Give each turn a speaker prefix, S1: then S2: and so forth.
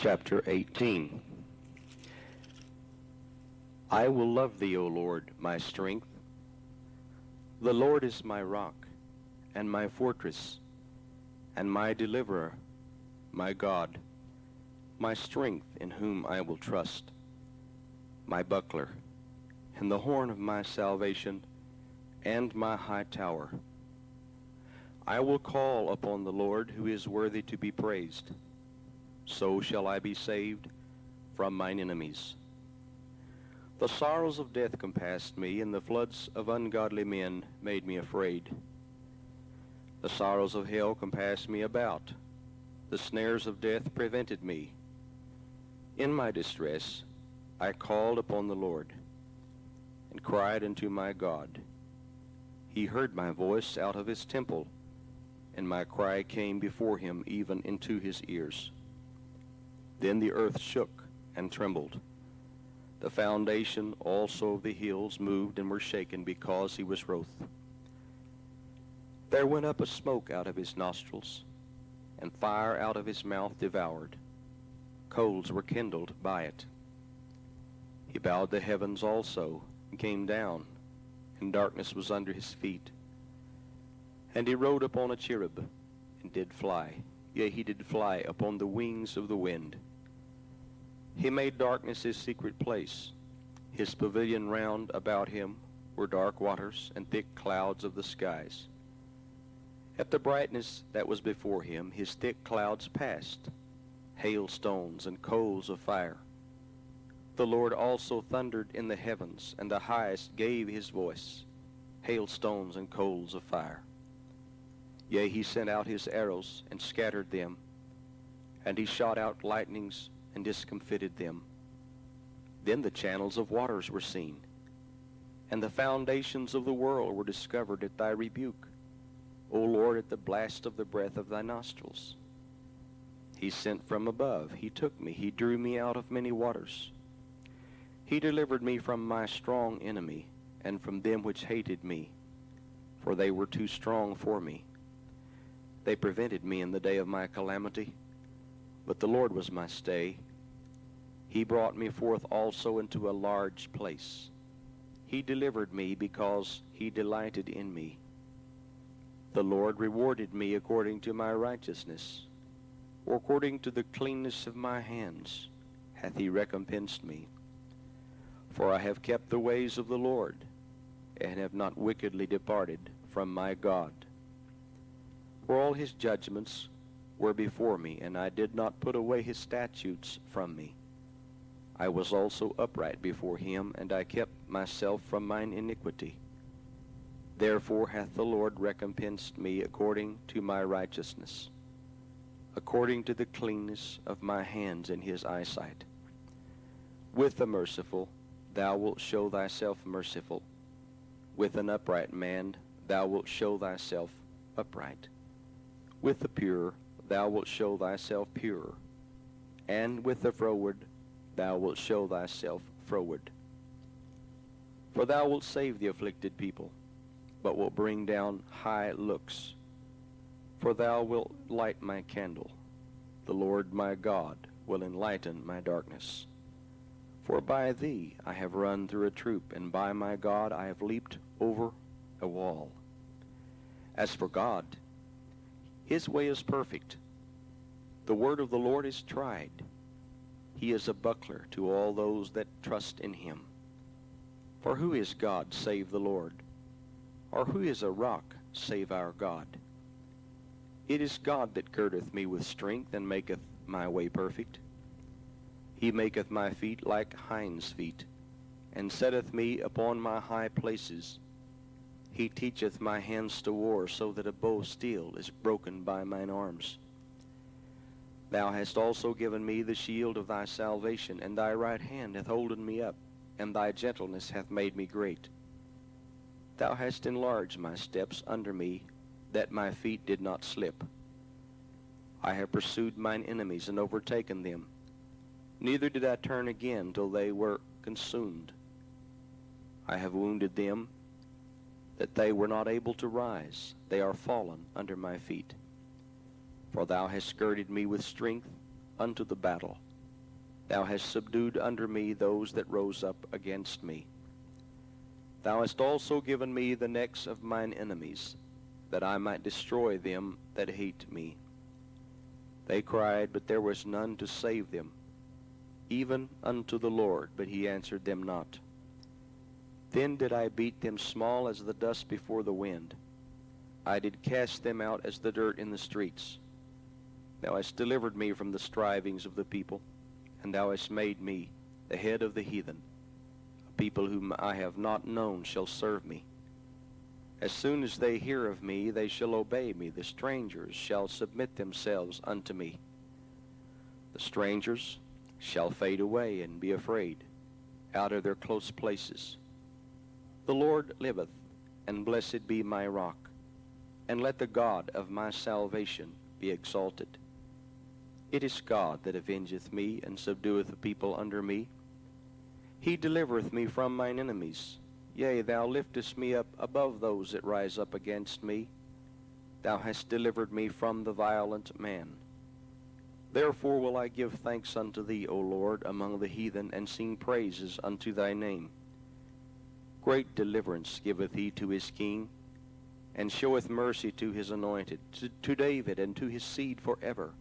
S1: Chapter 18. I will love thee, O Lord, my strength. The Lord is my rock, and my fortress, and my deliverer, my God, my strength in whom I will trust, my buckler, and the horn of my salvation, and my high tower. I will call upon the Lord, who is worthy to be praised. So shall I be saved from mine enemies. The sorrows of death compassed me, and the floods of ungodly men made me afraid. The sorrows of hell compassed me about. The snares of death prevented me. In my distress I called upon the Lord, and cried unto my God. He heard my voice out of his temple, and my cry came before him even into his ears. Then the earth shook and trembled. The foundation also of the hills moved and were shaken, because he was wroth. There went up a smoke out of his nostrils, and fire out of his mouth devoured. Coals were kindled by it. He bowed the heavens also, and came down, and darkness was under his feet. And he rode upon a cherub, and did fly. Yea, he did fly upon the wings of the wind. He made darkness his secret place. His pavilion round about him were dark waters and thick clouds of the skies. At the brightness that was before him, his thick clouds passed, hailstones and coals of fire. The Lord also thundered in the heavens, and the highest gave his voice, hailstones and coals of fire. Yea, he sent out his arrows and scattered them, and he shot out lightnings and discomfited them. Then the channels of waters were seen, and the foundations of the world were discovered at thy rebuke, O Lord, at the blast of the breath of thy nostrils. He sent from above, he took me, he drew me out of many waters. He delivered me from my strong enemy, and from them which hated me, for they were too strong for me. They prevented me in the day of my calamity, but the Lord was my stay. He brought me forth also into a large place. He delivered me because he delighted in me. The Lord rewarded me according to my righteousness, or according to the cleanness of my hands hath he recompensed me. For I have kept the ways of the Lord, and have not wickedly departed from my God. For all his judgments were before me, and I did not put away his statutes from me. I was also upright before him, and I kept myself from mine iniquity. Therefore hath the Lord recompensed me according to my righteousness, according to the cleanness of my hands in his eyesight. With the merciful thou wilt show thyself merciful. With an upright man thou wilt show thyself upright. With the pure thou wilt show thyself pure, and with the froward thou wilt show thyself froward. For thou wilt save the afflicted people, but wilt bring down high looks. For thou wilt light my candle. The Lord my God will enlighten my darkness. For by thee I have run through a troop, and by my God I have leaped over a wall. As for God, his way is perfect. The word of the Lord is tried. He is a buckler to all those that trust in him. For who is God save the Lord? Or who is a rock save our God? It is God that girdeth me with strength, and maketh my way perfect. He maketh my feet like hinds' feet, and setteth me upon my high places. He teacheth my hands to war, so that a bow of steel is broken by mine arms. Thou hast also given me the shield of thy salvation, and thy right hand hath holden me up, and thy gentleness hath made me great. Thou hast enlarged my steps under me, that my feet did not slip. I have pursued mine enemies and overtaken them. Neither did I turn again till they were consumed. I have wounded them, that they were not able to rise. They are fallen under my feet. For thou hast girded me with strength unto the battle. Thou hast subdued under me those that rose up against me. Thou hast also given me the necks of mine enemies, that I might destroy them that hate me. They cried, but there was none to save them, even unto the Lord, but he answered them not. Then did I beat them small as the dust before the wind. I did cast them out as the dirt in the streets. Thou hast delivered me from the strivings of the people, and thou hast made me the head of the heathen. A people whom I have not known shall serve me. As soon as they hear of me, they shall obey me. The strangers shall submit themselves unto me. The strangers shall fade away and be afraid out of their close places. The Lord liveth, and blessed be my rock, and let the God of my salvation be exalted. It is God that avengeth me, and subdueth the people under me. He delivereth me from mine enemies. Yea, thou liftest me up above those that rise up against me. Thou hast delivered me from the violent man. Therefore will I give thanks unto thee, O Lord, among the heathen, and sing praises unto thy name. Great deliverance giveth he to his king, and showeth mercy to his anointed, to David and to his seed forever.